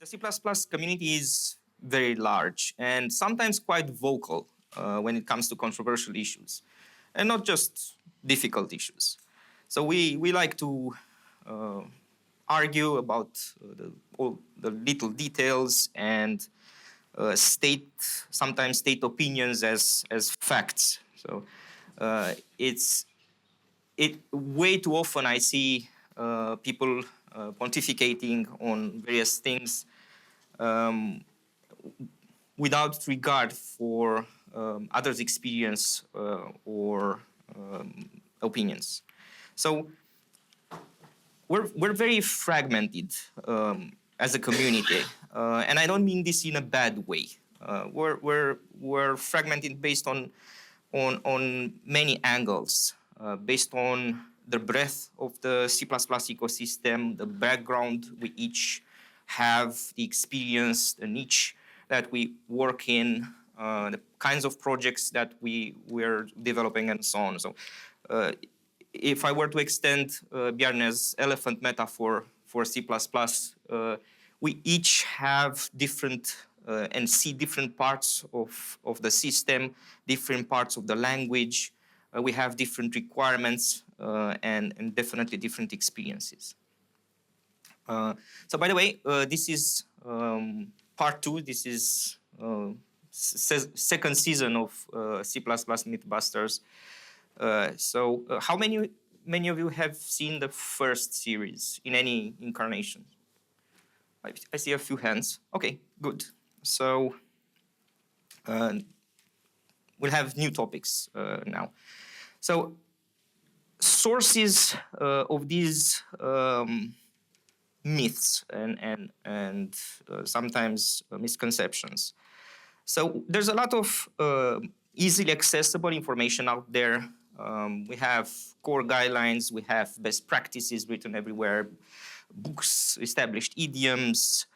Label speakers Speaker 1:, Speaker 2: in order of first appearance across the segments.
Speaker 1: The C++ community is very large and sometimes quite vocal when it comes to controversial issues, and not just difficult issues. So we like to argue about all the little details and sometimes state opinions as facts. So way too often I see people pontificating on various things without regard for others' experience or opinions. So we're very fragmented as a community, and I don't mean this in a bad way. We're fragmented based on many angles, based on the breadth of the C++ ecosystem, the background we each have, the experience, the niche that we work in, the kinds of projects that we're developing, and so on. So if I were to extend Bjarne's elephant metaphor for C++, we each have different and see different parts of the system, different parts of the language. We have different requirements and definitely different experiences. So by the way, this is part 2. This is second season of C++ MythBusters. So how many of you have seen the first series in any incarnation? I see a few hands. Okay, good. So we'll have new topics now. So sources of these myths and sometimes misconceptions. So there's a lot of easily accessible information out there. We have core guidelines, we have best practices written everywhere, books, established idioms,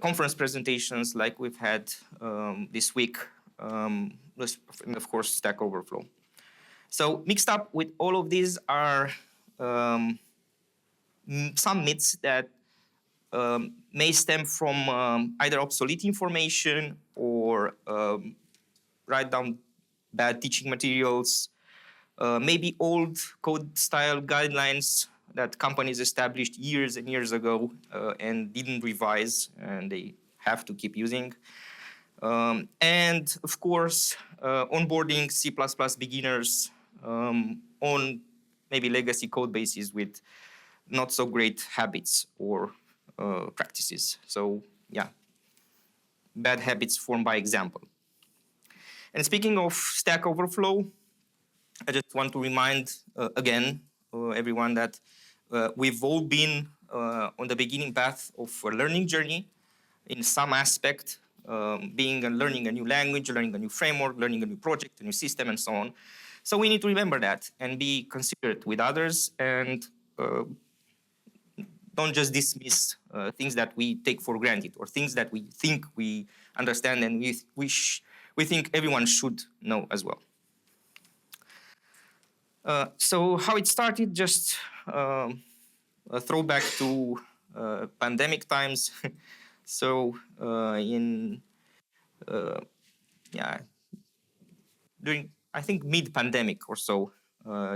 Speaker 1: conference presentations like we've had this week, and of course Stack Overflow. So mixed up with all of these are some myths that may stem from either obsolete information or write down bad teaching materials, maybe old code style guidelines that companies established years and years ago and didn't revise, and they have to keep using. And of course, onboarding C++ beginners on maybe legacy code bases with not so great habits or practices. So yeah, bad habits formed by example. And speaking of Stack Overflow, I just want to remind again everyone that we've all been on the beginning path of a learning journey in some aspect, learning a new language, learning a new framework, learning a new project, a new system, and so on. So we need to remember that and be considerate with others and don't just dismiss things that we take for granted or things that we think we understand and we think everyone should know as well. So how it started, just a throwback to pandemic times. So during, I think, mid-pandemic or so,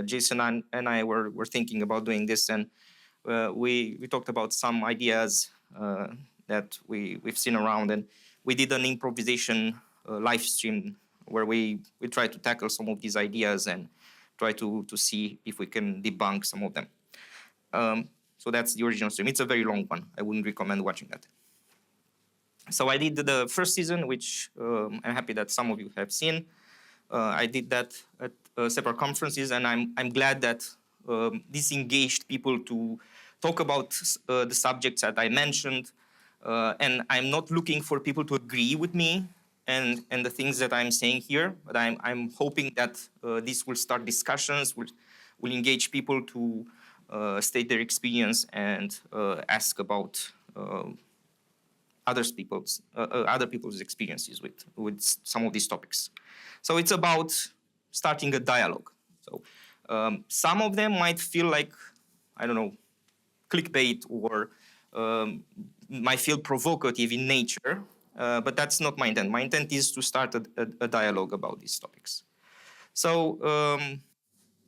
Speaker 1: Jason and I were thinking about doing this, and we talked about some ideas that we've seen around, and we did an improvisation live stream where we tried to tackle some of these ideas and try to see if we can debunk some of them. So that's the original stream. It's a very long one. I wouldn't recommend watching that. So I did the first season, which I'm happy that some of you have seen. I did that at separate conferences, and I'm glad that this engaged people to talk about the subjects that I mentioned. And I'm not looking for people to agree with me and the things that I'm saying here, but I'm hoping that this will start discussions, will engage people to state their experience and ask about other people's experiences with some of these topics. So it's about starting a dialogue. So some of them might feel like, I don't know, clickbait or might feel provocative in nature, but that's not my intent. My intent is to start a dialogue about these topics. So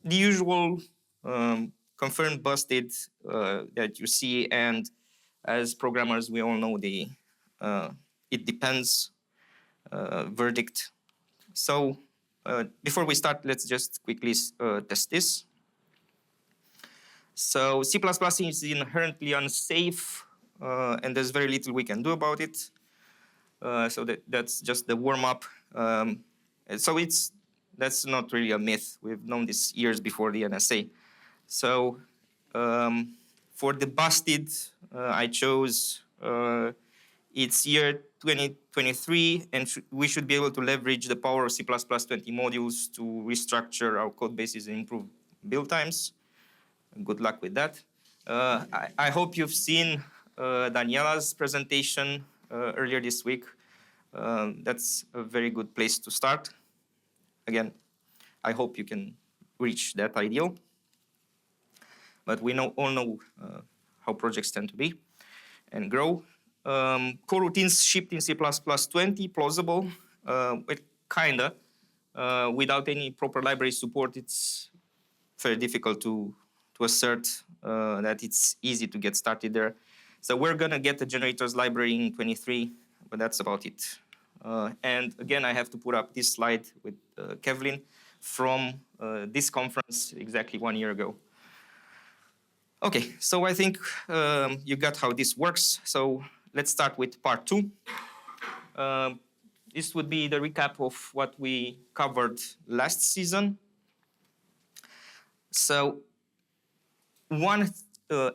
Speaker 1: the usual confirmed, busted that you see, and as programmers, we all know the it depends verdict. So before we start, let's just quickly test this. So C++ is inherently unsafe, and there's very little we can do about it. So that's just the warm-up. So that's not really a myth. We've known this years before the NSA. So for the busted, I chose it's year 2023, and we should be able to leverage the power of C++20 modules to restructure our code bases and improve build times. Good luck with that. I hope you've seen Daniela's presentation earlier this week. That's a very good place to start. Again, I hope you can reach that ideal. But we all know how projects tend to be and grow. Coroutines shipped in C++20, plausible, kinda. Without any proper library support, it's very difficult to assert that it's easy to get started there. So we're gonna get the generators library in 23, but that's about it. And again, I have to put up this slide with Kevlin from this conference exactly 1 year ago. Okay, so I think you got how this works. So let's start with part 2. This would be the recap of what we covered last season. So one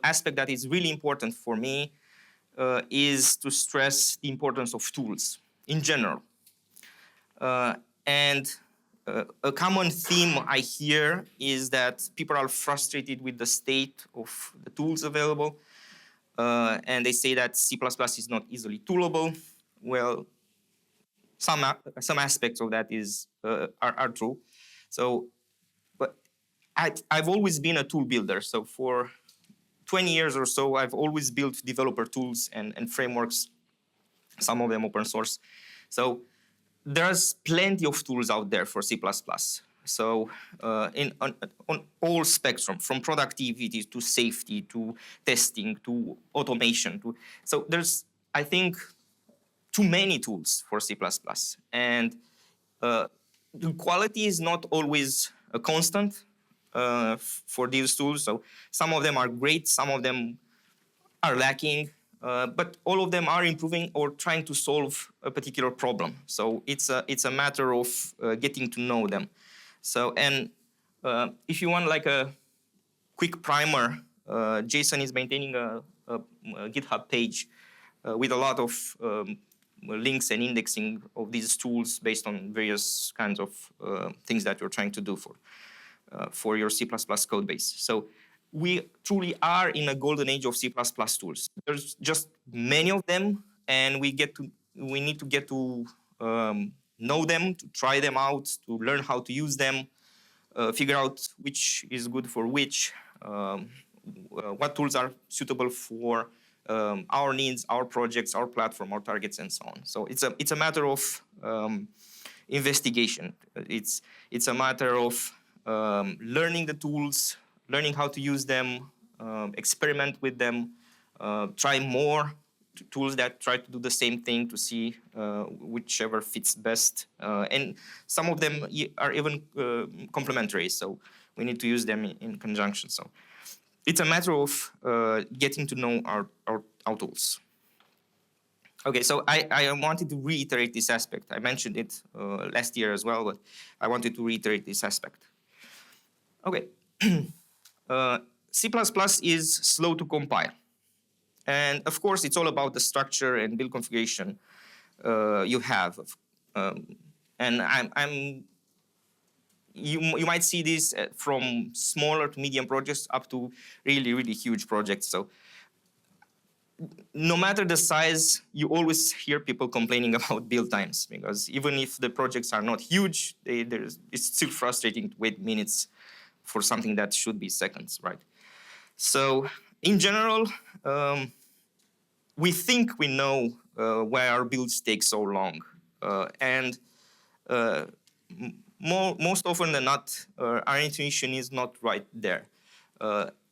Speaker 1: aspect that is really important for me is to stress the importance of tools in general. And a common theme I hear is that people are frustrated with the state of the tools available. And they say that C++ is not easily toolable. Well, some aspects of that are true. So, but I've always been a tool builder. So for 20 years or so, I've always built developer tools and frameworks, some of them open source. So there's plenty of tools out there for C++. So on all spectrum, from productivity to safety to testing to automation. So there's, I think, too many tools for C++. And the quality is not always a constant for these tools. So some of them are great, some of them are lacking, but all of them are improving or trying to solve a particular problem. So it's a matter of getting to know them. So, and if you want like a quick primer, Jason is maintaining a GitHub page with a lot of links and indexing of these tools based on various kinds of things that you're trying to do for your C++ code base. So we truly are in a golden age of C++ tools. There's just many of them, and we need to get to know them, to try them out, to learn how to use them, figure out which is good for which, what tools are suitable for our needs, our projects, our platform, our targets, and so on. So it's a matter of investigation. It's a matter of learning the tools, learning how to use them, experiment with them, try more tools that try to do the same thing to see whichever fits best. And some of them are even complementary, so we need to use them in conjunction. So it's a matter of getting to know our tools. Okay, so I wanted to reiterate this aspect. I mentioned it last year as well, but I wanted to reiterate this aspect. Okay, C++ is slow to compile. And of course, it's all about the structure and build configuration you have. And you might see this from smaller to medium projects up to really, really huge projects. So no matter the size, you always hear people complaining about build times, because even if the projects are not huge, it's still frustrating to wait minutes for something that should be seconds, right? So in general, we think we know why our builds take so long. And most often than not, our intuition is not right there.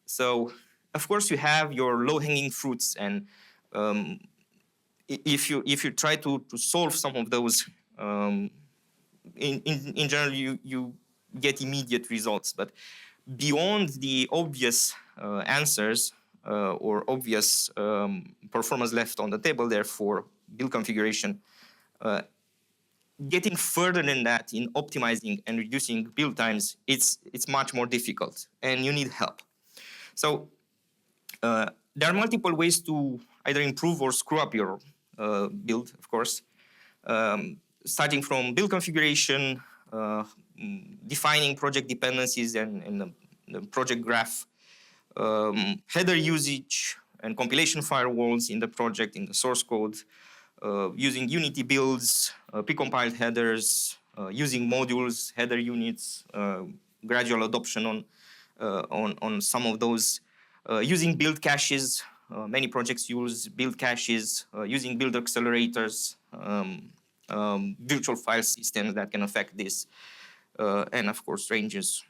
Speaker 1: So, of course, you have your low-hanging fruits, and if you try to solve some of those, in general, you get immediate results. But beyond the obvious answers or obvious performance left on the table there for build configuration, getting further than that in optimizing and reducing build times, it's much more difficult, and you need help. So there are multiple ways to either improve or screw up your build, of course, starting from build configuration, defining project dependencies and the project graph, header usage and compilation firewalls in the project, in the source code, using Unity builds, precompiled headers, using modules, header units, gradual adoption on some of those, using build caches. Many projects use build caches, using build accelerators, virtual file systems that can affect this, and of course ranges.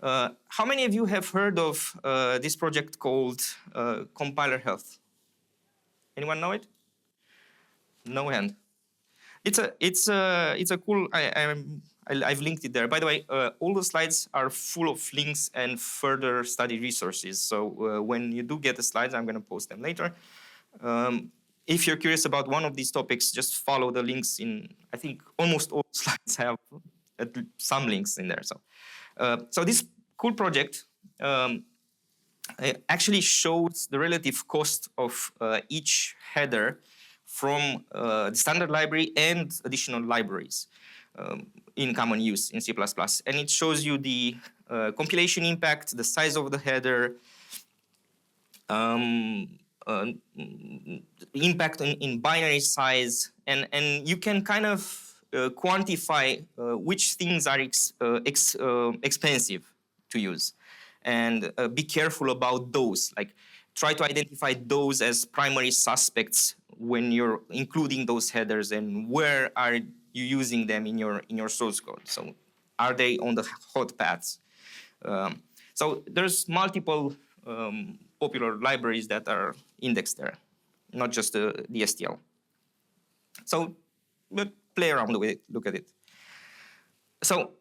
Speaker 1: How many of you have heard of this project called Compiler Health? Anyone know it? No hand. It's a cool. I've linked it there. By the way, all the slides are full of links and further study resources. So when you do get the slides, I'm going to post them later. If you're curious about one of these topics, just follow the links in. I think almost all slides have some links in there. So this cool project actually shows the relative cost of each header from the standard library and additional libraries in common use in C++. And it shows you the compilation impact, the size of the header, impact in binary size, and you can kind of quantify which things are expensive to use. And be careful about those. Like, try to identify those as primary suspects when you're including those headers, and where are you using them in your source code. So are they on the hot paths? So there's multiple popular libraries that are indexed there, not just the STL. So play around with it, look at it. So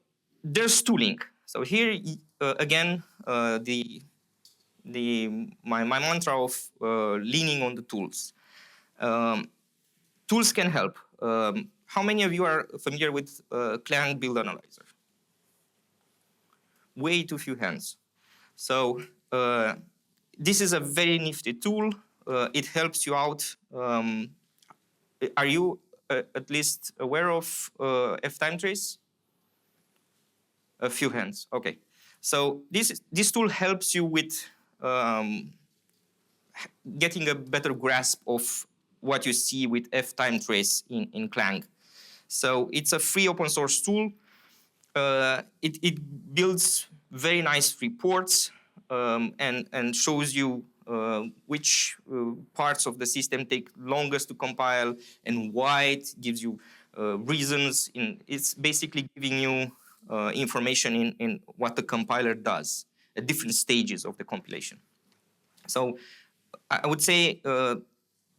Speaker 1: there's tooling. So here again, my mantra of leaning on the tools. Tools can help. How many of you are familiar with Clang Build Analyzer? Way too few hands. So this is a very nifty tool. It helps you out. Are you at least aware of F-time trace? A few hands, okay. So this tool helps you with getting a better grasp of what you see with F-time trace in Clang. So it's a free open source tool. It builds very nice reports and shows you which parts of the system take longest to compile and why. It gives you reasons. It's basically giving you information in what the compiler does at different stages of the compilation. So I would say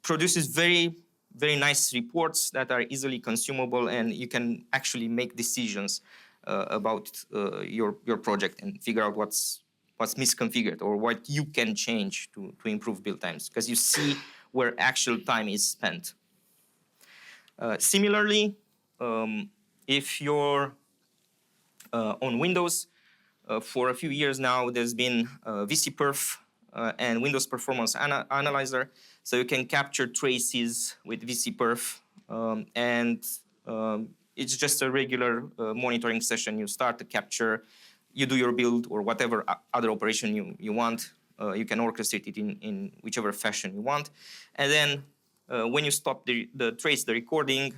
Speaker 1: produces very, very nice reports that are easily consumable, and you can actually make decisions about your project and figure out what's misconfigured or what you can change to improve build times, because you see where actual time is spent. Similarly, if you're on Windows, for a few years now, there's been VCPerf and Windows Performance Analyzer. So you can capture traces with VCPerf, and it's just a regular monitoring session. You start to capture, you do your build or whatever other operation you want. You can orchestrate it in whichever fashion you want. And then when you stop the trace, the recording,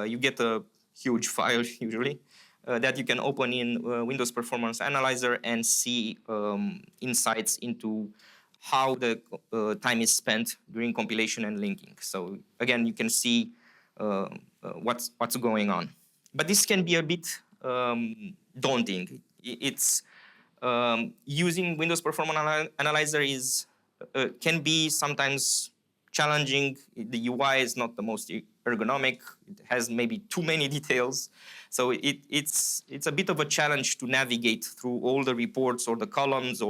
Speaker 1: you get a huge file usually that you can open in Windows Performance Analyzer and see insights into how the time is spent during compilation and linking. So again, you can see what's going on. But this can be a bit daunting. It's using Windows Performance Analyzer is can be sometimes challenging. The UI is not the most ergonomic. It has maybe too many details. So it's a bit of a challenge to navigate through all the reports or the columns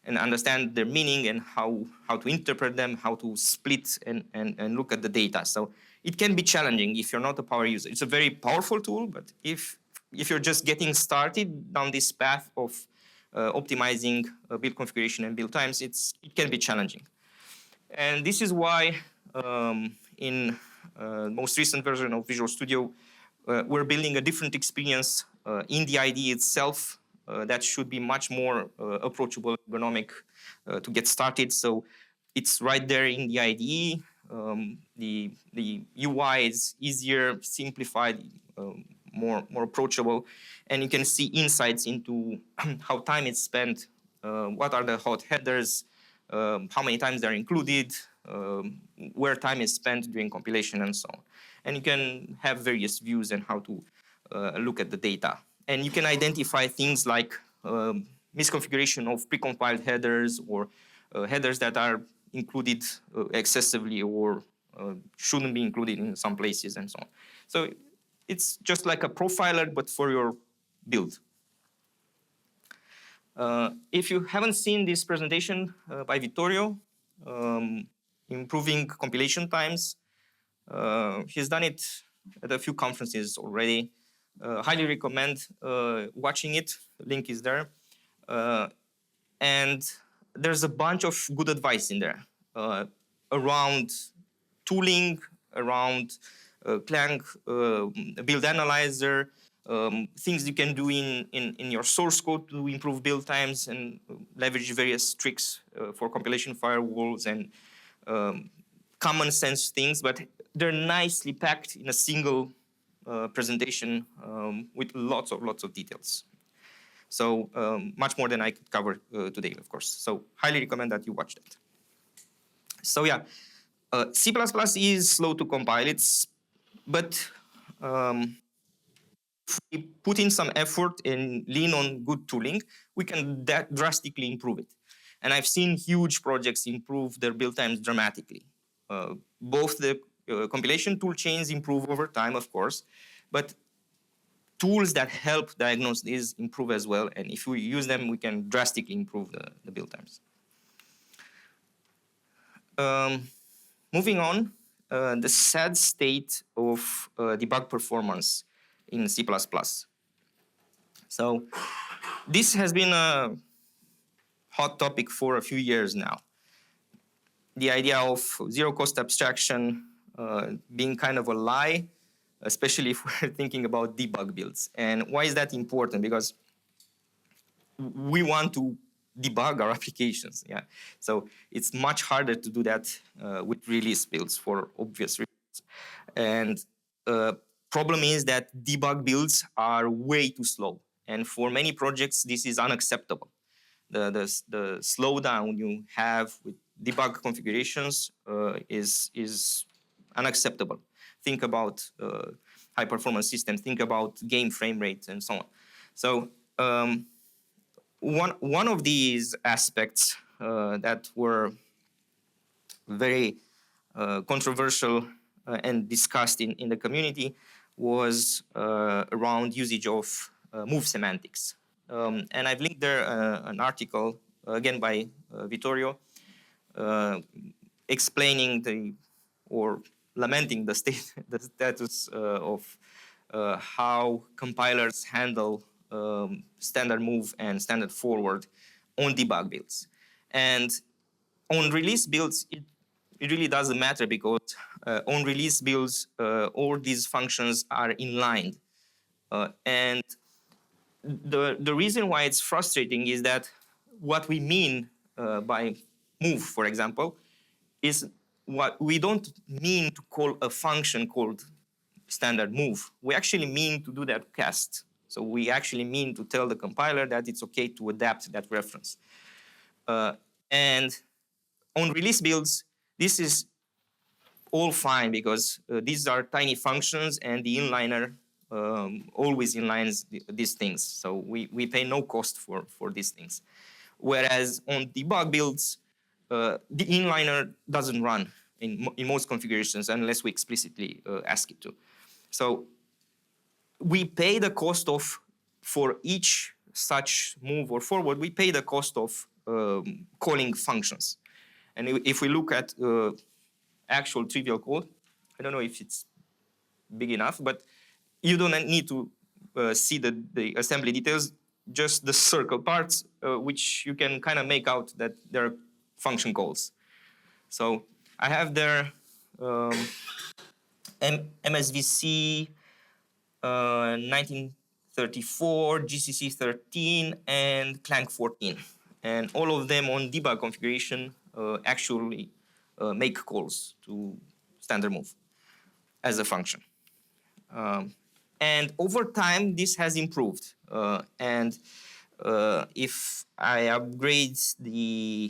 Speaker 1: and understand their meaning and how to interpret them, how to split and look at the data. So it can be challenging if you're not a power user. It's a very powerful tool, but if you're just getting started down this path of optimizing build configuration and build times, it can be challenging. And this is why in most recent version of Visual Studio, we're building a different experience in the IDE itself that should be much more approachable, ergonomic to get started. So it's right there in the IDE. The UI is easier, simplified, more approachable, and you can see insights into how time is spent, what are the hot headers, how many times they're included, where time is spent during compilation, and so on. And you can have various views on how to look at the data. And you can identify things like misconfiguration of precompiled headers or headers that are included excessively or shouldn't be included in some places and so on. So it's just like a profiler, but for your build. If you haven't seen this presentation by Vittorio, improving compilation times, he's done it at a few conferences already. Highly recommend watching it. Link is there. And there's a bunch of good advice in there around tooling, around Clang build analyzer, things you can do in your source code to improve build times and leverage various tricks for compilation firewalls and common sense things, but they're nicely packed in a single presentation with lots of details. So much more than I could cover today, of course. So highly recommend that you watch that. So yeah, C++ is slow to compile. But if we put in some effort and lean on good tooling, we can drastically improve it. And I've seen huge projects improve their build times dramatically. Both the compilation tool chains improve over time, of course, but tools that help diagnose these improve as well. And if we use them, we can drastically improve the build times. Moving on, the sad state of debug performance in C++. So this has been a hot topic for a few years now. The idea of zero-cost abstraction being kind of a lie, especially if we're thinking about debug builds. And why is that important? Because we want to debug our applications. Yeah, so it's much harder to do that with release builds for obvious reasons. And problem is that debug builds are way too slow. And for many projects, this is unacceptable. The slowdown you have with debug configurations is unacceptable. Think about high performance systems, think about game frame rates and so on. So one of these aspects that were very controversial and discussed in the community was around usage of move semantics. And I've linked there an article, again by Vittorio, explaining or lamenting the status of how compilers handle standard move and standard forward on debug builds. And on release builds, it really doesn't matter because on release builds, all these functions are inlined. And the reason why it's frustrating is that what we mean by move, for example, is what we don't mean to call a function called standard move. We actually mean to do that cast. So we actually mean to tell the compiler that it's okay to adapt that reference. And On release builds, this is all fine because these are tiny functions and the inliner always inlines these things. So we pay no cost for these things. Whereas on debug builds, the inliner doesn't run in most configurations unless we explicitly ask it to. So we pay the cost of, for each such move or forward, we pay the cost of calling functions. And if we look at actual trivial code, I don't know if it's big enough, but you don't need to see the assembly details, just the circle parts, which you can kind of make out that they're function calls. So I have there MSVC 1934, GCC 13, and Clang 14. And all of them on debug configuration actually make calls to standard move as a function. And over time, this has improved. If I upgrade to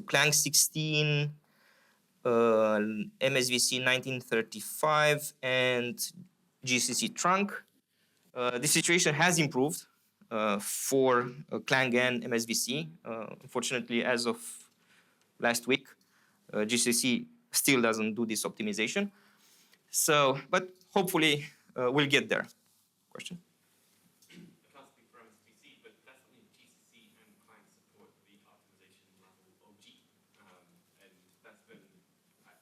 Speaker 1: Clang 16, MSVC 1935, and GCC trunk, the situation has improved for Clang and MSVC. Unfortunately, as of last week, GCC still doesn't do this optimization. So, but hopefully we'll get there. Question?
Speaker 2: I can't speak for MSPC, but definitely GCC and Clang support the optimization level OG. And that's been,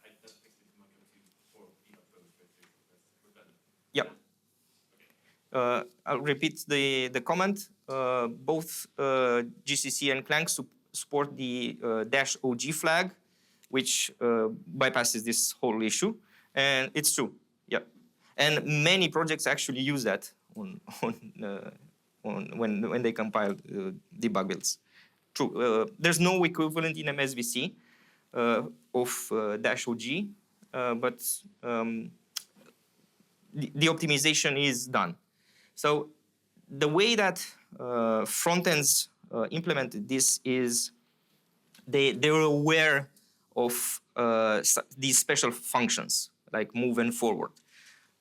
Speaker 2: that's basically my go-to for debug those versus redundant.
Speaker 1: Yep. Okay. I'll repeat the comment. Both GCC and Clang support the -OG flag, which bypasses this whole issue. And it's true, yeah. And many projects actually use that when they compile debug builds. True. There's no equivalent in MSVC of -OG, but the optimization is done. So the way that front ends implemented this is they were aware of these special functions like move and forward.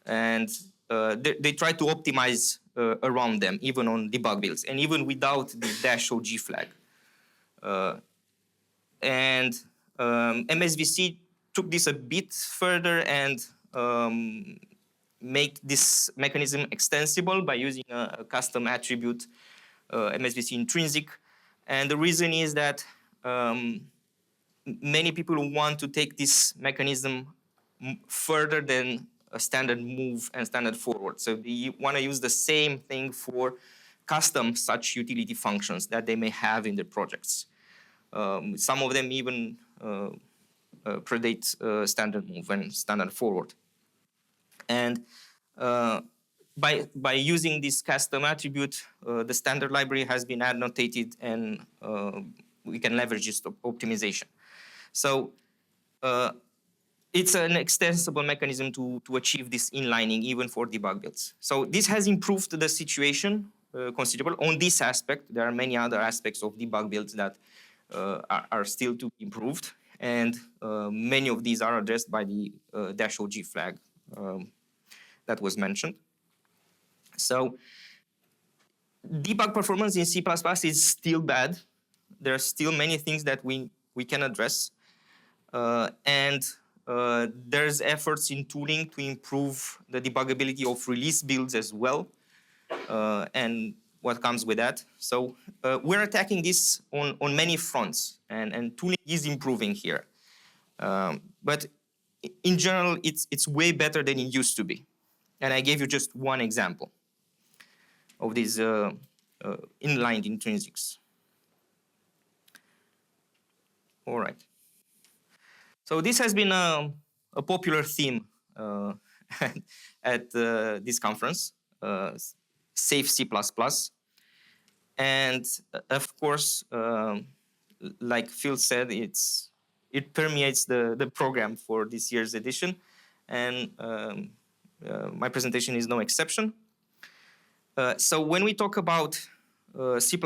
Speaker 1: And they try to optimize around them, even on debug builds, and even without the -OG flag. MSVC took this a bit further and make this mechanism extensible by using a custom attribute, MSVC intrinsic. And the reason is that many people want to take this mechanism further than a standard move and standard forward. So they want to use the same thing for custom such utility functions that they may have in their projects. Some of them even predate standard move and standard forward. And by using this custom attribute, the standard library has been annotated and we can leverage this optimization. So it's an extensible mechanism to achieve this inlining even for debug builds. So this has improved the situation considerable on this aspect. There are many other aspects of debug builds that are still to be improved. And many of these are addressed by the -OG flag that was mentioned. So debug performance in C++ is still bad. There are still many things that we can address. There's efforts in tooling to improve the debuggability of release builds as well, and what comes with that. So we're attacking this on many fronts, and tooling is improving here. But in general, it's way better than it used to be. And I gave you just one example of these inlined intrinsics. All right. So this has been a popular theme at this conference, Safe C++. And of course, like Phil said, it permeates the program for this year's edition. And my presentation is no exception. So when we talk about C++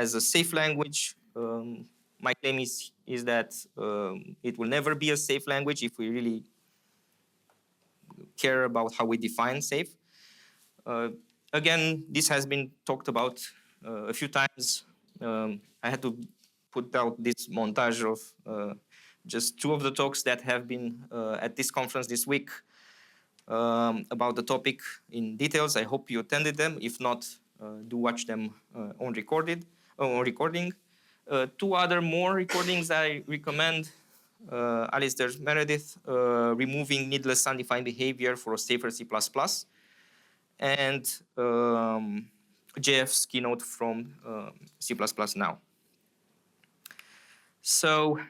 Speaker 1: as a safe language, my claim is that it will never be a safe language if we really care about how we define safe. Again, this has been talked about a few times. I had to put out this montage of just two of the talks that have been at this conference this week about the topic in details. I hope you attended them. If not, do watch them on recording. Two other more recordings I recommend. Alistair Meredith, removing needless undefined behavior for a safer C++, and JF's keynote from C++ Now. So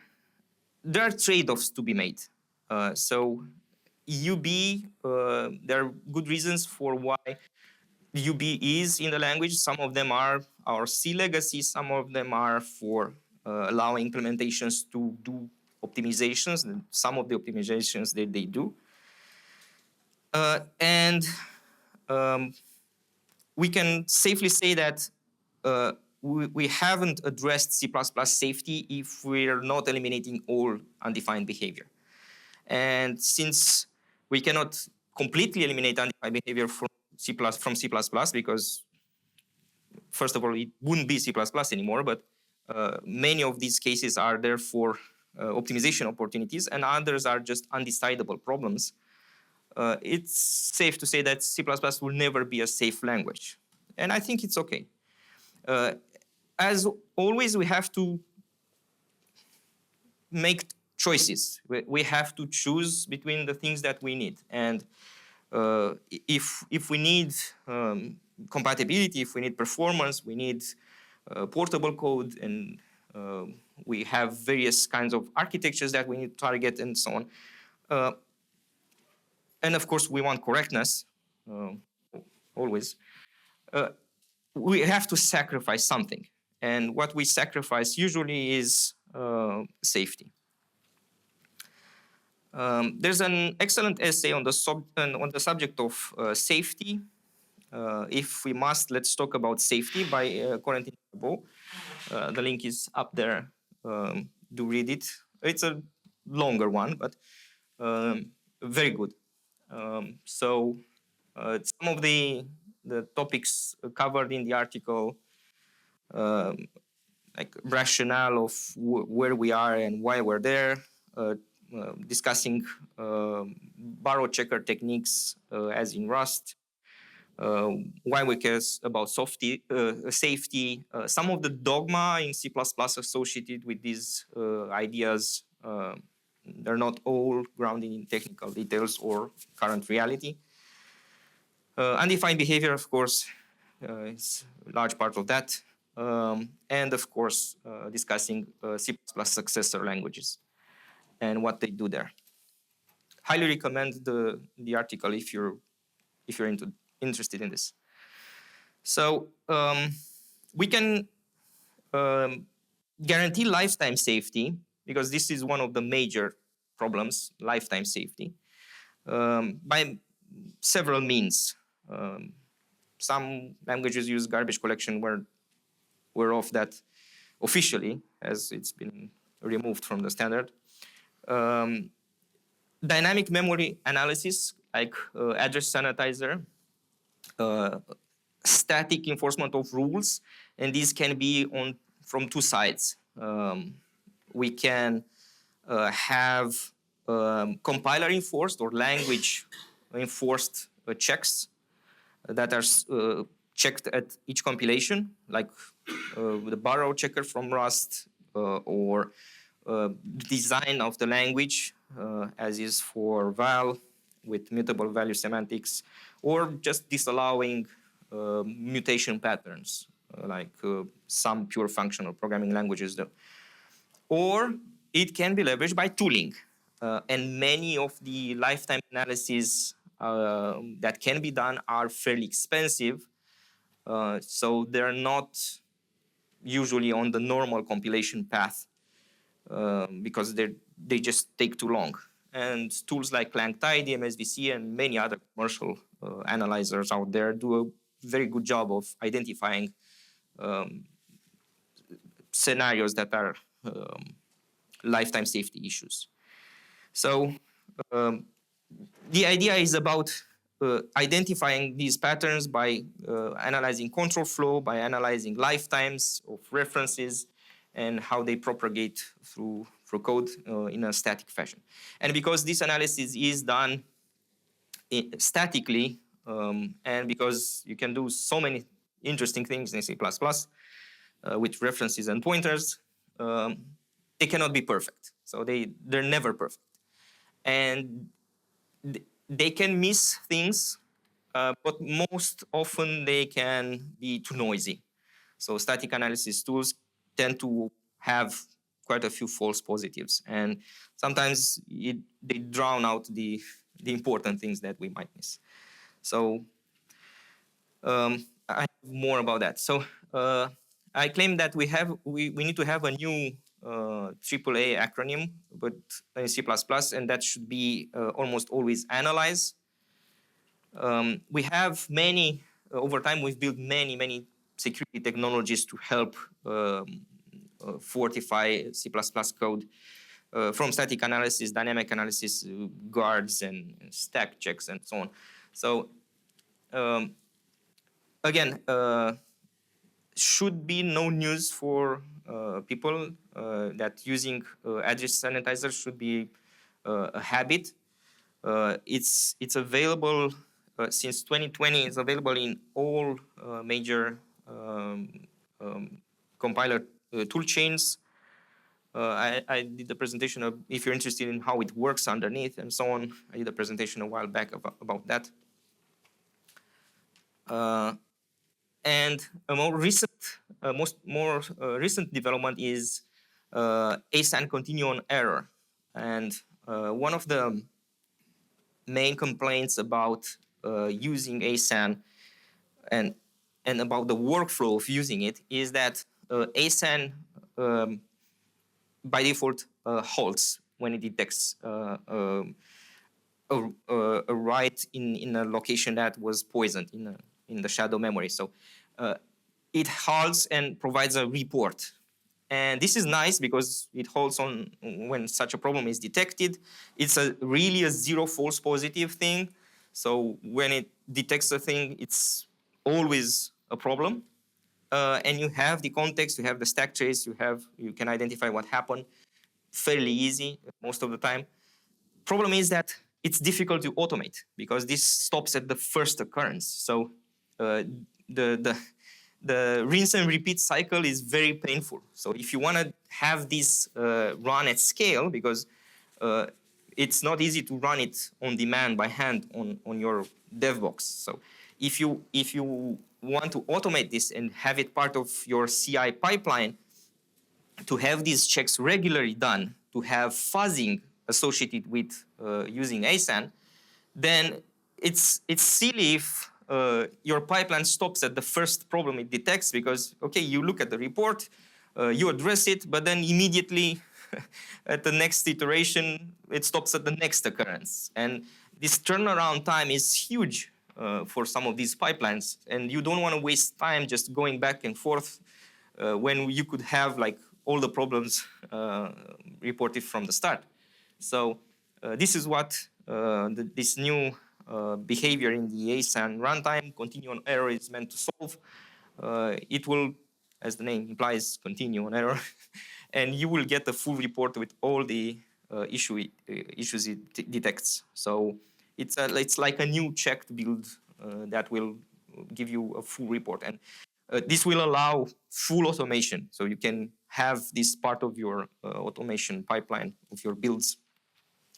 Speaker 1: there are trade-offs to be made. So UB, there are good reasons for why UB is in the language. Some of them are our C legacy. Some of them are for allowing implementations to do optimizations, and some of the optimizations that they do. And we can safely say that we haven't addressed C++ safety if we're not eliminating all undefined behavior. And since we cannot completely eliminate undefined behavior from C++, because first of all, it wouldn't be C++ anymore, but many of these cases are therefore optimization opportunities, and others are just undecidable problems. It's safe to say that C++ will never be a safe language. And I think it's okay. As always, we have to make choices. We have to choose between the things that we need. And if we need compatibility, if we need performance, we need portable code, and we have various kinds of architectures that we need to target and so on. And of course, we want correctness, always. We have to sacrifice something. And what we sacrifice usually is safety. There's an excellent essay on the subject of safety. If we must, let's talk about safety by Corentin Chabot. The link is up there. Do read it. It's a longer one, but very good. So some of the topics covered in the article, like rationale of where we are and why we're there, discussing borrow checker techniques as in Rust, why we care about safety, some of the dogma in C++ associated with these ideas. They're not all grounded in technical details or current reality. Undefined behavior, of course, is a large part of that. And of course, discussing C++ successor languages and what they do there. Highly recommend the article if you're interested in this. So we can guarantee lifetime safety, because this is one of the major problems, lifetime safety, by several means. Some languages use garbage collection. We're off that officially, as it's been removed from the standard. Dynamic memory analysis, like address sanitizer, static enforcement of rules, and these can be from two sides. We can have compiler enforced or language enforced checks that are checked at each compilation, like the borrow checker from Rust, or design of the language, as is for val with mutable value semantics, or just disallowing mutation patterns, like some pure functional programming languages do. Or it can be leveraged by tooling. And many of the lifetime analyses that can be done are fairly expensive. So they're not usually on the normal compilation path because they just take too long. And tools like Clang Tidy, MSVC, and many other commercial analyzers out there do a very good job of identifying scenarios that are lifetime safety issues. So the idea is about identifying these patterns by analyzing control flow, by analyzing lifetimes of references, and how they propagate through code in a static fashion. And because this analysis is done statically, and because you can do so many interesting things in C++ with references and pointers, they cannot be perfect. So they're never perfect. And they can miss things, but most often they can be too noisy. So static analysis tools tend to have quite a few false positives, and sometimes they drown out the important things that we might miss. So I have more about that. So I claim that we need to have a new AAA acronym, but in C++, and that should be almost always analyze. We have many, over time, we've built many security technologies to help fortify C++ code from static analysis, dynamic analysis, guards, and stack checks, and so on. So again, should be no news for people that using address sanitizer should be a habit. It's available since 2020. It's available in all major compiler tool chains. I did a presentation of, if you're interested in how it works underneath and so on, I did a presentation a while back about that. And a more recent, recent development is ASAN continue on error. And one of the main complaints about using ASAN and about the workflow of using it is that ASAN by default halts when it detects a write in a location that was poisoned in the shadow memory. So it halts and provides a report. And this is nice because it halts on when such a problem is detected. It's really a zero false positive thing. So when it detects a thing, it's always a problem. And you have the context, you have the stack trace, you can identify what happened fairly easy most of the time. Problem is that it's difficult to automate because this stops at the first occurrence. So the rinse and repeat cycle is very painful. So if you want to have this run at scale, because it's not easy to run it on demand by hand on your dev box. So if you want to automate this and have it part of your CI pipeline, to have these checks regularly done, to have fuzzing associated with using ASAN, then it's silly if your pipeline stops at the first problem it detects, because, okay, you look at the report, you address it, but then immediately at the next iteration, it stops at the next occurrence. And this turnaround time is huge for some of these pipelines, and you don't want to waste time just going back and forth when you could have like all the problems reported from the start. So this is what this new behavior in the ASAN runtime, continue on error, is meant to solve. It will, as the name implies, continue on error, and you will get a full report with all the issues it detects. So it's like a new checked build that will give you a full report. And this will allow full automation. So you can have this part of your automation pipeline of your builds,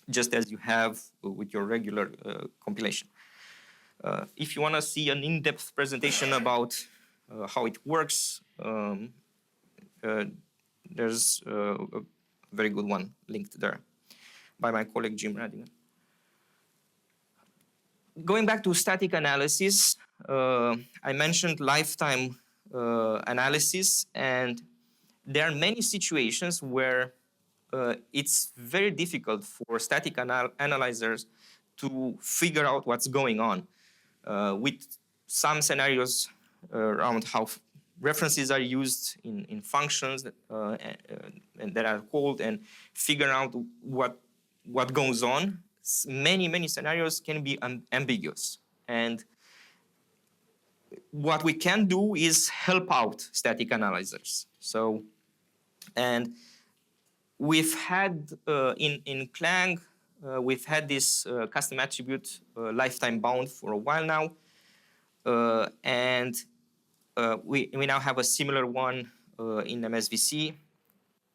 Speaker 1: just as you have with your regular compilation. If you want to see an in-depth presentation about how it works, there's a very good one linked there by my colleague Jim Radigan. Going back to static analysis, I mentioned lifetime analysis, and there are many situations where it's very difficult for static analyzers to figure out what's going on, with some scenarios around how references are used in functions and that are called and figure out what goes on. Many scenarios can be ambiguous. And what we can do is help out static analyzers. So, and we've had in Clang, we've had this custom attribute lifetime bound for a while now. And we now have a similar one in MSVC.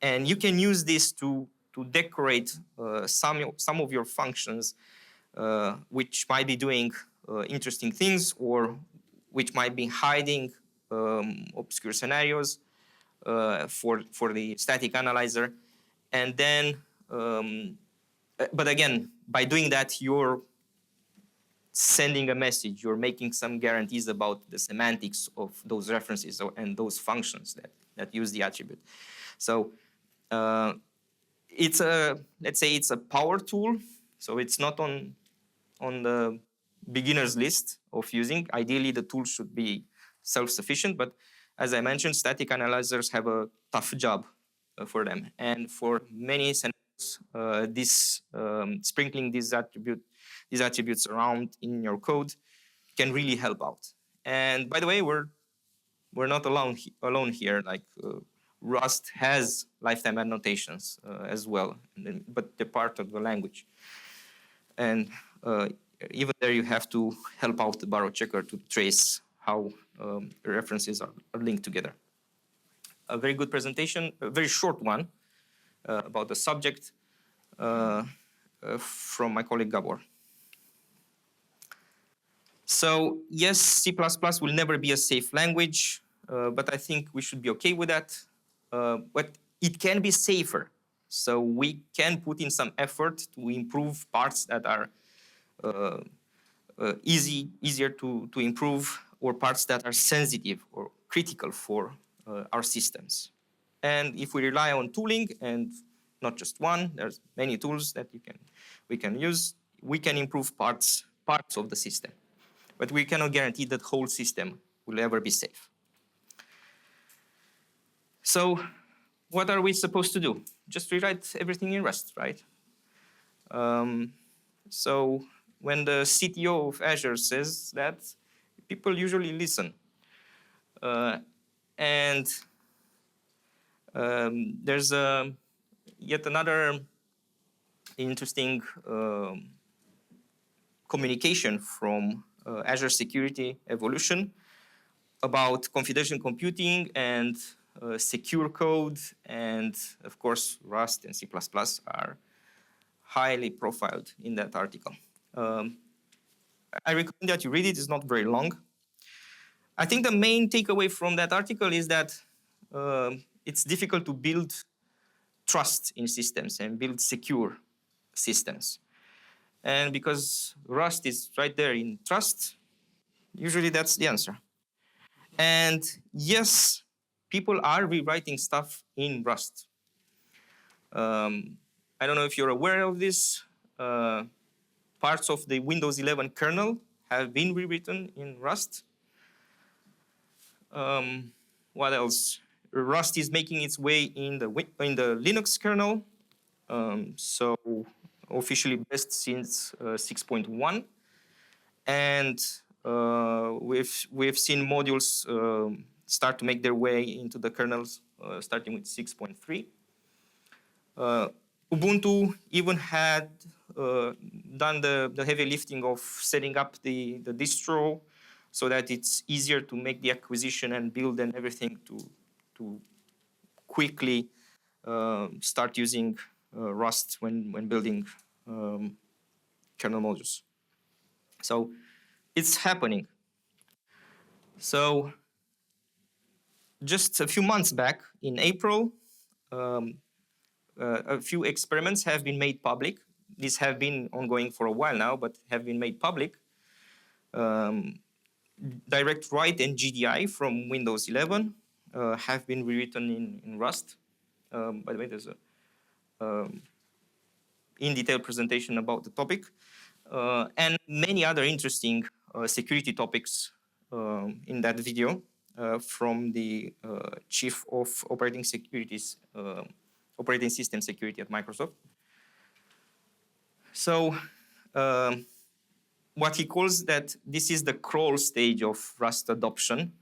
Speaker 1: And you can use this to decorate some of your functions which might be doing interesting things or which might be hiding obscure scenarios for the static analyzer. And then, but again, by doing that, you're sending a message, you're making some guarantees about the semantics of those references and those functions that use the attribute. So it's let's say it's a power tool. So it's not on the beginner's list of using. Ideally, the tool should be self-sufficient, but as I mentioned, static analyzers have a tough job for them. And for many scenarios, sprinkling these attributes around in your code can really help out. And by the way, we're not alone here. Like Rust has lifetime annotations as well, but they're part of the language. And even there, you have to help out the borrow checker to trace how references are linked together. A very good presentation, a very short one about the subject from my colleague Gabor. So yes, C++ will never be a safe language, but I think we should be okay with that. But it can be safer. So we can put in some effort to improve parts that are easier to improve, or parts that are sensitive or critical for our systems. And if we rely on tooling, and not just one, there's many tools that we can use, we can improve parts of the system. But we cannot guarantee that the whole system will ever be safe. So what are we supposed to do? Just rewrite everything in Rust, right? So when the CTO of Azure says that, people usually listen. And there's yet another interesting communication from Azure Security Evolution about confidential computing and secure code, and of course Rust and C++ are highly profiled in that article. I recommend that you read it. It's not very long. I think the main takeaway from that article is that it's difficult to build trust in systems and build secure systems. And because Rust is right there in trust, usually that's the answer. And yes, people are rewriting stuff in Rust. I don't know if you're aware of this. Parts of the Windows 11 kernel have been rewritten in Rust. What else? Rust is making its way in the Linux kernel. So officially best since 6.1. And we've seen modules start to make their way into the kernels, starting with 6.3. Ubuntu even had done the heavy lifting of setting up the distro so that it's easier to make the acquisition and build and everything to quickly start using Rust when building kernel modules. So it's happening. So just a few months back, in April, a few experiments have been made public. These have been ongoing for a while now, but have been made public. Direct write and GDI from Windows 11 have been rewritten in Rust. By the way, there's a in-detail presentation about the topic. And many other interesting security topics in that video. from the chief of operating system security at Microsoft. So what he calls that this is the crawl stage of Rust adoption.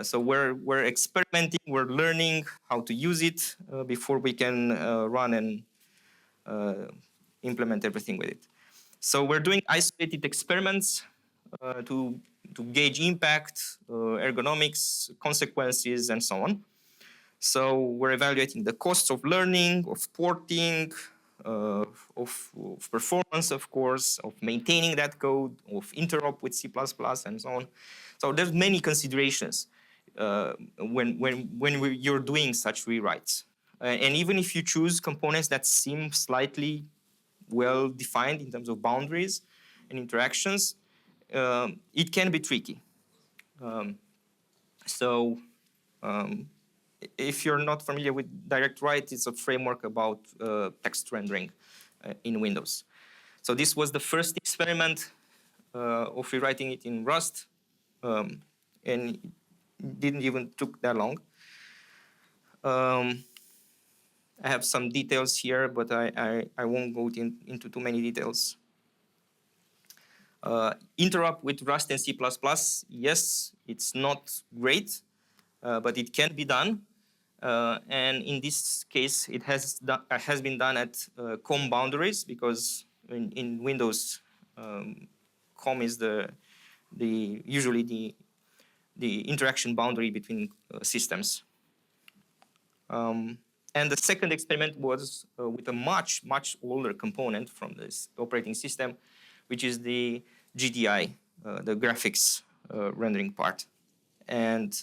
Speaker 1: So we're experimenting, we're learning how to use it before we can run and implement everything with it. So we're doing isolated experiments to gauge impact, ergonomics, consequences, and so on. So we're evaluating the costs of learning, of porting, of performance, of course, of maintaining that code, of interop with C++, and so on. So there's many considerations when you're doing such rewrites. And even if you choose components that seem slightly well defined in terms of boundaries and interactions, it can be tricky. So if you're not familiar with direct write, it's a framework about text rendering in Windows. So this was the first experiment of rewriting it in Rust, and it didn't even took that long. I have some details here, but I won't go into too many details. Interrupt with Rust and C++, yes, it's not great, but it can be done. And in this case, it has been done at COM boundaries, because in Windows, COM is usually the interaction boundary between systems. And the second experiment was with a much older component from this operating system, which is the GDI, the graphics rendering part. And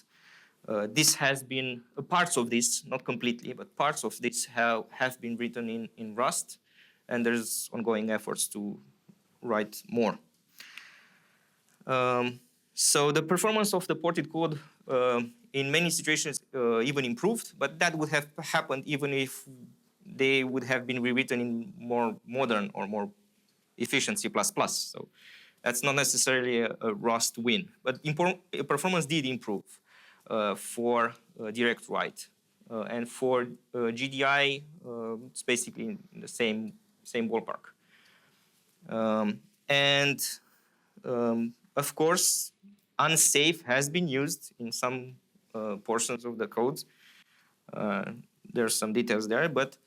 Speaker 1: this has been, parts of this, not completely, but parts of this have been written in Rust, and there's ongoing efforts to write more. So the performance of the ported code in many situations even improved, but that would have happened even if they would have been rewritten in more modern or more efficient C++. So that's not necessarily a Rust win, but performance did improve for direct write. And for GDI, it's basically in the same ballpark. Of course, unsafe has been used in some portions of the code. There's some details there, but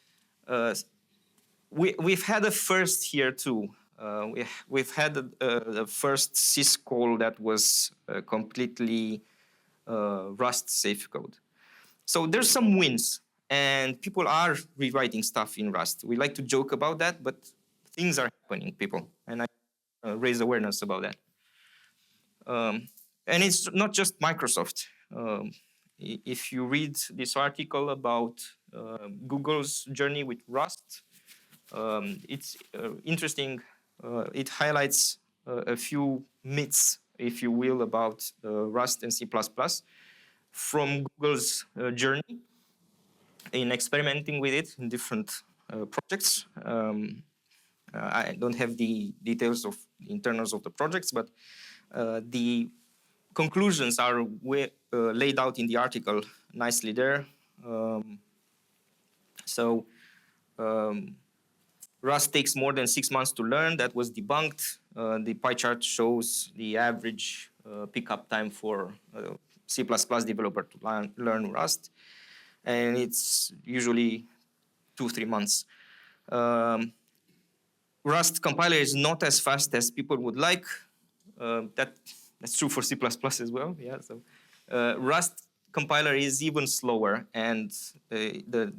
Speaker 1: we've had a first here too. We've had the first syscall that was completely Rust safe code. So there's some wins, and people are rewriting stuff in Rust. We like to joke about that, but things are happening, people, and I raise awareness about that. And it's not just Microsoft. If you read this article about Google's journey with Rust, it's interesting. It highlights a few myths, if you will, about Rust and C++ from Google's journey in experimenting with it in different projects. I don't have the details of the internals of the projects, but the conclusions are laid out in the article nicely there. Rust takes more than 6 months to learn. That was debunked. The pie chart shows the average pickup time for a C++ developer to learn Rust, and it's usually 2-3 months. Rust compiler is not as fast as people would like. That's true for C++ as well. Yeah. So Rust compiler is even slower, and the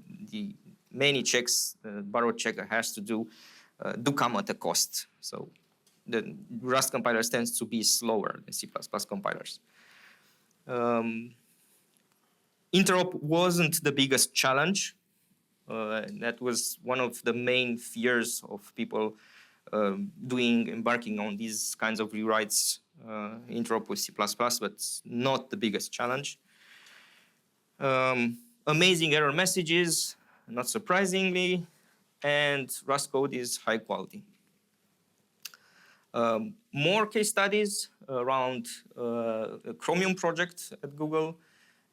Speaker 1: many checks borrowed checker has to do come at a cost. So the Rust compiler tends to be slower than C++ compilers. Interop wasn't the biggest challenge. That was one of the main fears of people embarking on these kinds of rewrites, interop with C++, but it's not the biggest challenge. Amazing error messages, not surprisingly, and Rust code is high quality. More case studies around a Chromium project at Google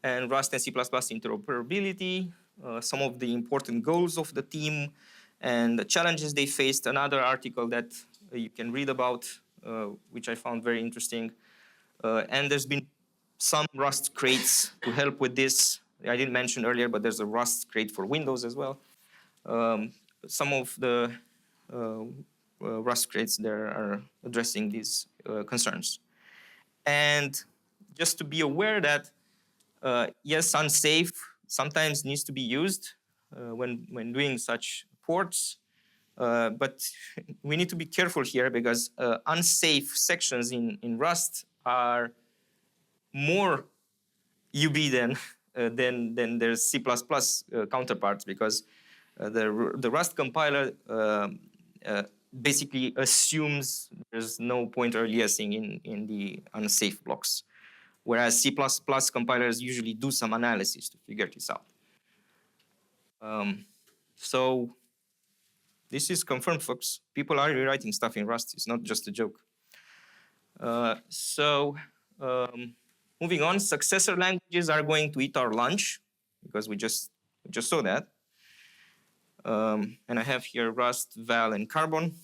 Speaker 1: and Rust and C++ interoperability, some of the important goals of the team and the challenges they faced. Another article that you can read about, which I found very interesting. And there's been some Rust crates to help with this. I didn't mention earlier, but there's a Rust crate for Windows as well. Some of the Rust crates there are addressing these concerns. And just to be aware that, yes, unsafe sometimes needs to be used when doing such ports. But we need to be careful here because unsafe sections in Rust are more UB than their C++ counterparts, because the Rust compiler basically assumes there's no pointer aliasing in the unsafe blocks, whereas C++ compilers usually do some analysis to figure this out. So this is confirmed, folks. People are rewriting stuff in Rust. It's not just a joke. Moving on, successor languages are going to eat our lunch, because we just saw that. And I have here Rust, Val, and Carbon.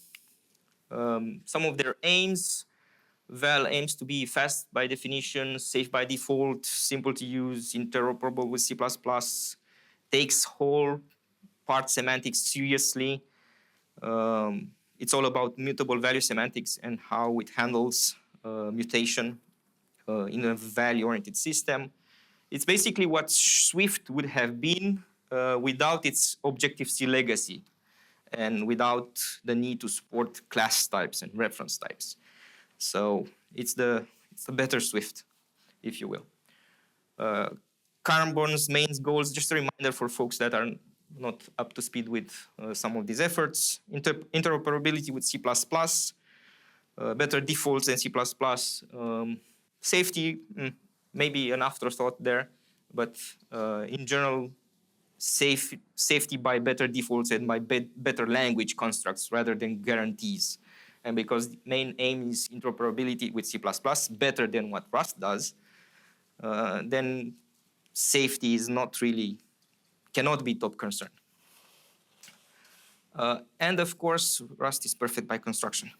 Speaker 1: Some of their aims: Val aims to be fast by definition, safe by default, simple to use, interoperable with C++, takes whole part semantics seriously. It's all about mutable value semantics and how it handles mutation in a value-oriented system. It's basically what Swift would have been without its Objective-C legacy and without the need to support class types and reference types. So it's the better Swift, if you will. Carbon's main goals, just a reminder for folks that are not up to speed with some of these efforts: interoperability with C++, better defaults than C++, safety, maybe an afterthought there, but in general, safety by better defaults and by better language constructs rather than guarantees. And because the main aim is interoperability with C++ better than what Rust does, then safety is not really, cannot be top concern. And of course, Rust is perfect by construction.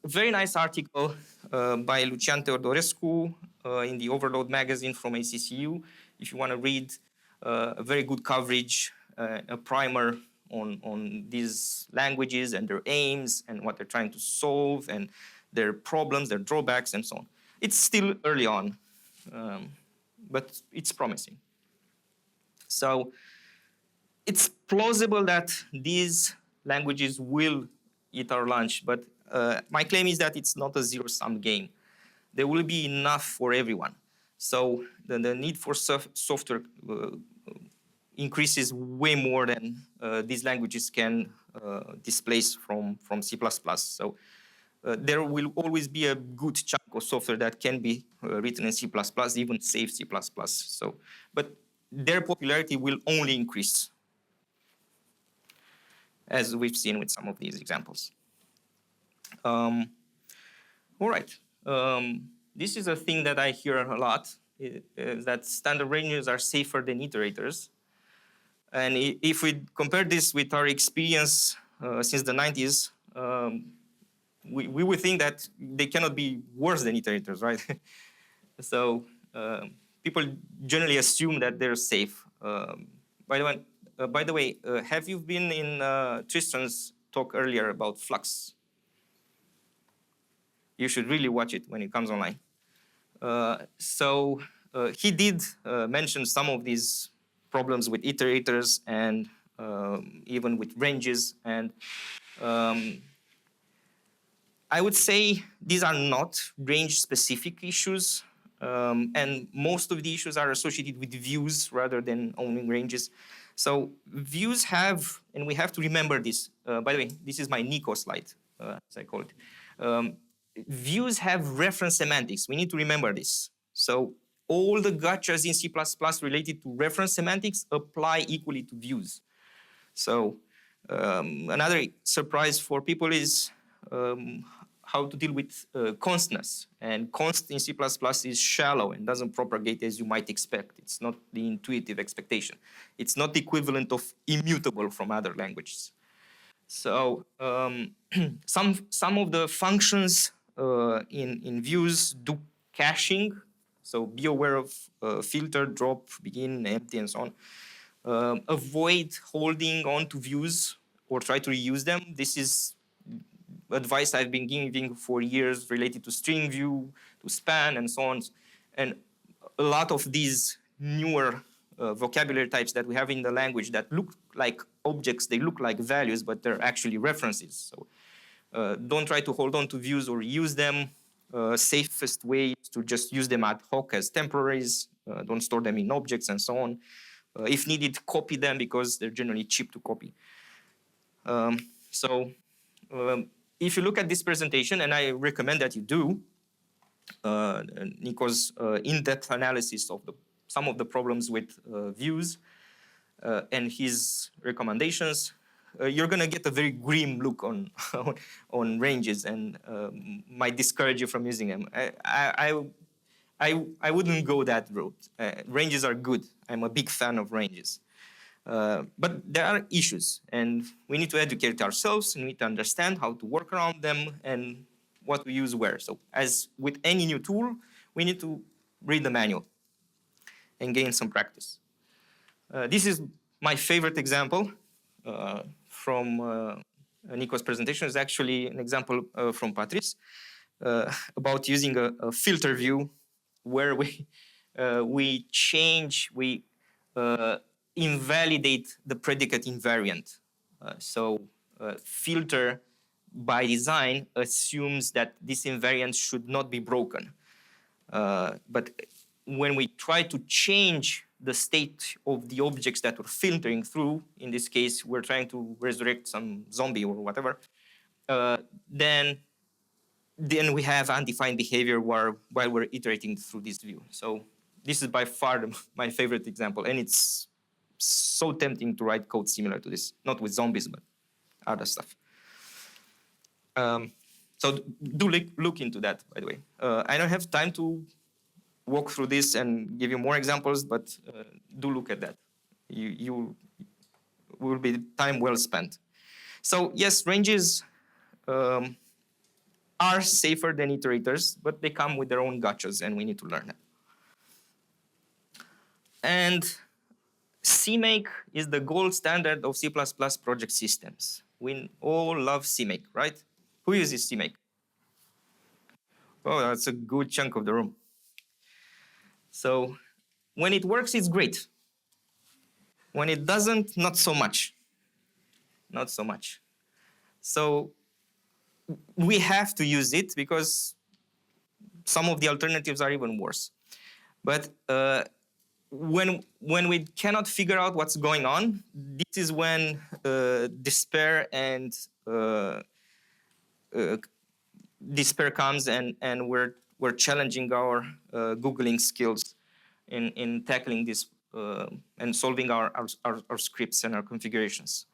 Speaker 1: Very nice article by Lucian Teodorescu in the Overload magazine from ACCU. If you want to read a very good coverage, a primer on these languages and their aims and what they're trying to solve and their problems, their drawbacks, and so on. It's still early on, but it's promising. So it's plausible that these languages will eat our lunch, but my claim is that it's not a zero-sum game. There will be enough for everyone. So the need for software increases way more than these languages can displace from C++. So there will always be a good chunk of software that can be written in C++, even safe C++. So, but their popularity will only increase, as we've seen with some of these examples. All right. This is a thing that I hear a lot, is that standard ranges are safer than iterators. And if we compare this with our experience since the 90s, we would think that they cannot be worse than iterators, right? So people generally assume that they're safe. By the way, have you been in Tristan's talk earlier about Flux? You should really watch it when it comes online. So he did mention some of these problems with iterators and even with ranges. And I would say these are not range-specific issues. And most of the issues are associated with views rather than owning ranges. So views have, and we have to remember this. By the way, this is my Nico slide, as I call it. Views have reference semantics. We need to remember this. So all the gotchas in C++ related to reference semantics apply equally to views. So Another surprise for people is how to deal with constness. And const in C++ is shallow and doesn't propagate as you might expect. It's not the intuitive expectation. It's not the equivalent of immutable from other languages. So some of the functions in views do caching. So be aware of filter, drop, begin, empty, and so on. Avoid holding on to views or try to reuse them. This is advice I've been giving for years related to string view, to span, and so on. And a lot of these newer vocabulary types that we have in the language that look like objects, they look like values, but they're actually references. So don't try to hold on to views or use them. Safest way is to just use them ad hoc as temporaries. Don't store them in objects and so on. If needed, copy them because they're generally cheap to copy. If you look at this presentation, and I recommend that you do, Nico's in-depth analysis of some of the problems with views and his recommendations, you're going to get a very grim look on on ranges and might discourage you from using them. I wouldn't go that route. Ranges are good. I'm a big fan of ranges. But there are issues, and we need to educate ourselves, and we need to understand how to work around them and what we use where. So as with any new tool, we need to read the manual and gain some practice. This is my favorite example from Nico's presentation. It's actually an example from Patrice about using a filter view where we invalidate the predicate invariant. Filter by design assumes that this invariant should not be broken. But when we try to change the state of the objects that we're filtering through, in this case, we're trying to resurrect some zombie or whatever, then we have undefined behavior while we're iterating through this view. So this is by far my favorite example, and it's so tempting to write code similar to this, not with zombies, but other stuff. So do look into that, by the way. I don't have time to walk through this and give you more examples, but do look at that. You will be time well spent. So yes, ranges are safer than iterators, but they come with their own gotchas, and we need to learn that. And CMake is the gold standard of C++ project systems. We all love CMake, right? Who uses CMake? Oh, that's a good chunk of the room. So when it works, it's great. When it doesn't, not so much. Not so much. So we have to use it because some of the alternatives are even worse. But when we cannot figure out what's going on, this is when despair and despair comes, and we're challenging our Googling skills in tackling this and solving our scripts and our configurations.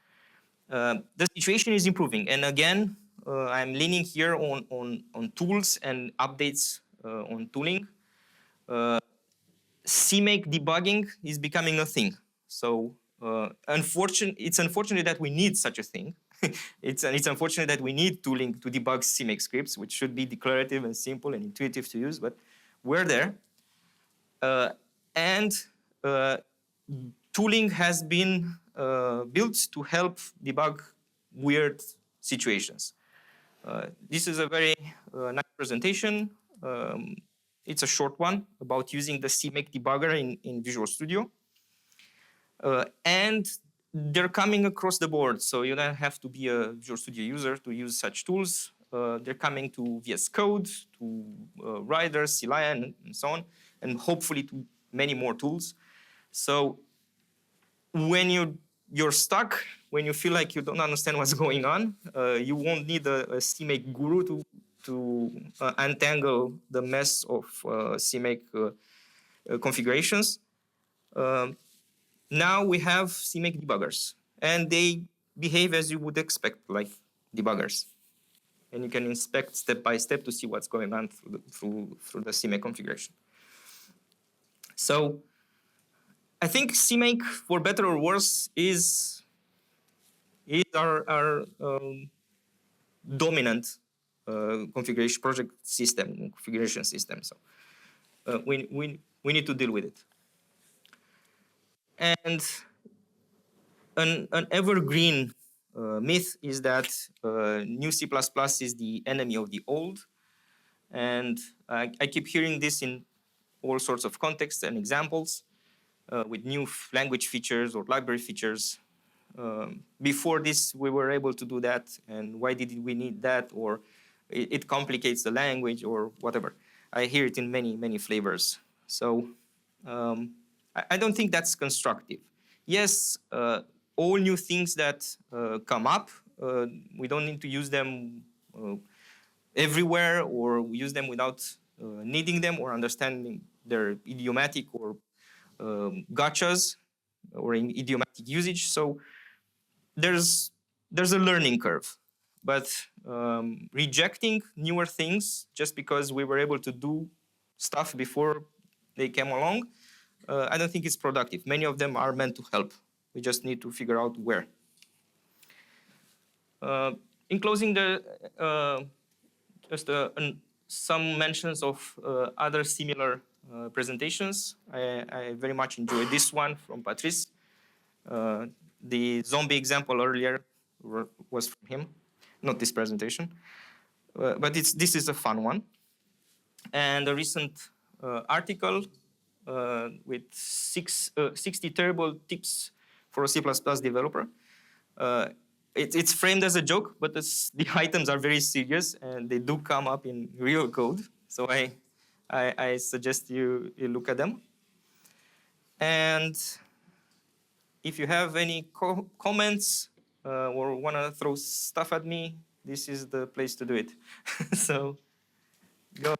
Speaker 1: The situation is improving, and again, I'm leaning here on tools and updates on tooling. CMake debugging is becoming a thing. So it's unfortunate that we need such a thing. It's unfortunate that we need tooling to debug CMake scripts, which should be declarative and simple and intuitive to use, but we're there. And tooling has been built to help debug weird situations. This is a very nice presentation. It's a short one about using the CMake debugger in Visual Studio. And they're coming across the board, so you don't have to be a Visual Studio user to use such tools. They're coming to VS Code, to Rider, CLion, and so on, and hopefully to many more tools. So when you're stuck, when you feel like you don't understand what's going on, you won't need a CMake guru to untangle the mess of CMake configurations. Now we have CMake debuggers, and they behave as you would expect, like debuggers. And you can inspect step by step to see what's going on through the CMake configuration. So I think CMake, for better or worse, is our dominant configuration project system, configuration system. So we need to deal with it. And an evergreen myth is that new C++ is the enemy of the old. And I keep hearing this in all sorts of contexts and examples with new language features or library features. Before this, we were able to do that, and why did we need that? Or it complicates the language or whatever. I hear it in many, many flavors. So I don't think that's constructive. Yes, all new things that come up, we don't need to use them everywhere, or we use them without needing them or understanding their idiomatic or gotchas or in idiomatic usage. So there's a learning curve, but rejecting newer things just because we were able to do stuff before they came along, I don't think it's productive. Many of them are meant to help. We just need to figure out where. In closing, just some mentions of other similar presentations. I very much enjoyed this one from Patrice. The zombie example earlier was from him, not this presentation. But this is a fun one. And a recent article with 60 terrible tips for a C++ developer. It's framed as a joke, but the items are very serious and they do come up in real code. So I suggest you look at them. And if you have any comments or want to throw stuff at me, this is the place to do it. So go.